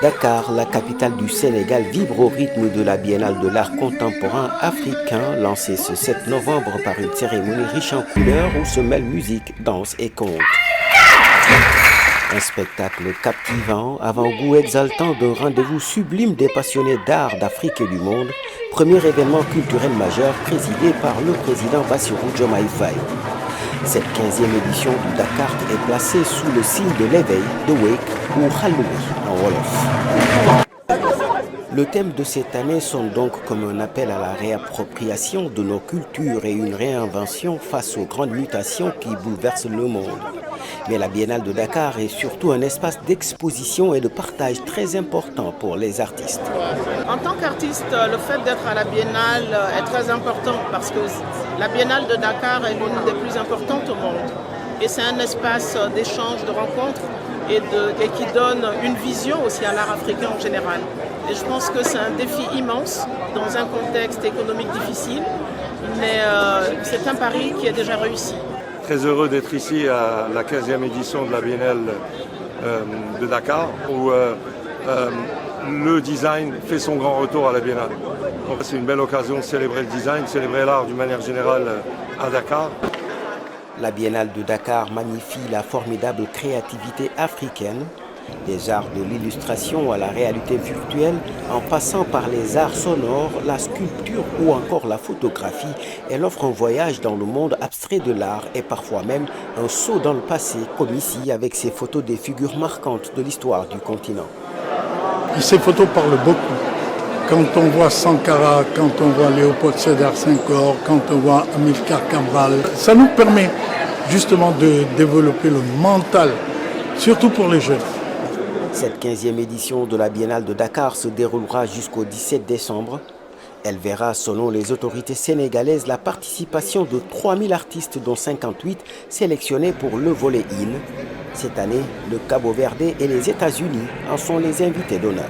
Dakar, la capitale du Sénégal, vibre au rythme de la Biennale de l'art contemporain africain, lancée ce 7 novembre par une cérémonie riche en couleurs où se mêlent musique, danse et contes. Un spectacle captivant, avant-goût exaltant d'un rendez-vous sublime des passionnés d'art d'Afrique et du monde, premier événement culturel majeur présidé par le président Bassirou Diomaye Faye. Cette 15e édition du Dakar est placée sous le signe de l'éveil, de Wake ou Khaloui en Wolof. Le thème de cette année sonne donc comme un appel à la réappropriation de nos cultures et une réinvention face aux grandes mutations qui bouleversent le monde. Mais la Biennale de Dakar est surtout un espace d'exposition et de partage très important pour les artistes. En tant qu'artiste, le fait d'être à la Biennale est très important parce que la Biennale de Dakar est l'une des plus importantes au monde. Et c'est un espace d'échange, de rencontres et qui donne une vision aussi à l'art africain en général. Et je pense que c'est un défi immense dans un contexte économique difficile, mais c'est un pari qui est déjà réussi. Très heureux d'être ici à la 15e édition de la Biennale de Dakar, où le design fait son grand retour à la Biennale. C'est une belle occasion de célébrer le design, de célébrer l'art d'une manière générale à Dakar. La Biennale de Dakar magnifie la formidable créativité africaine, des arts de l'illustration à la réalité virtuelle, en passant par les arts sonores, la sculpture ou encore la photographie. Elle offre un voyage dans le monde abstrait de l'art et parfois même un saut dans le passé, comme ici avec ces photos des figures marquantes de l'histoire du continent. Ces photos parlent beaucoup. Quand on voit Sankara, quand on voit Léopold Sédar Senghor, quand on voit Amilcar Cabral, ça nous permet justement de développer le mental, surtout pour les jeunes. Cette 15e édition de la Biennale de Dakar se déroulera jusqu'au 17 décembre. Elle verra, selon les autorités sénégalaises, la participation de 3000 artistes, dont 58 sélectionnés pour le volet île. Cette année, le Cabo Verde et les États-Unis en sont les invités d'honneur.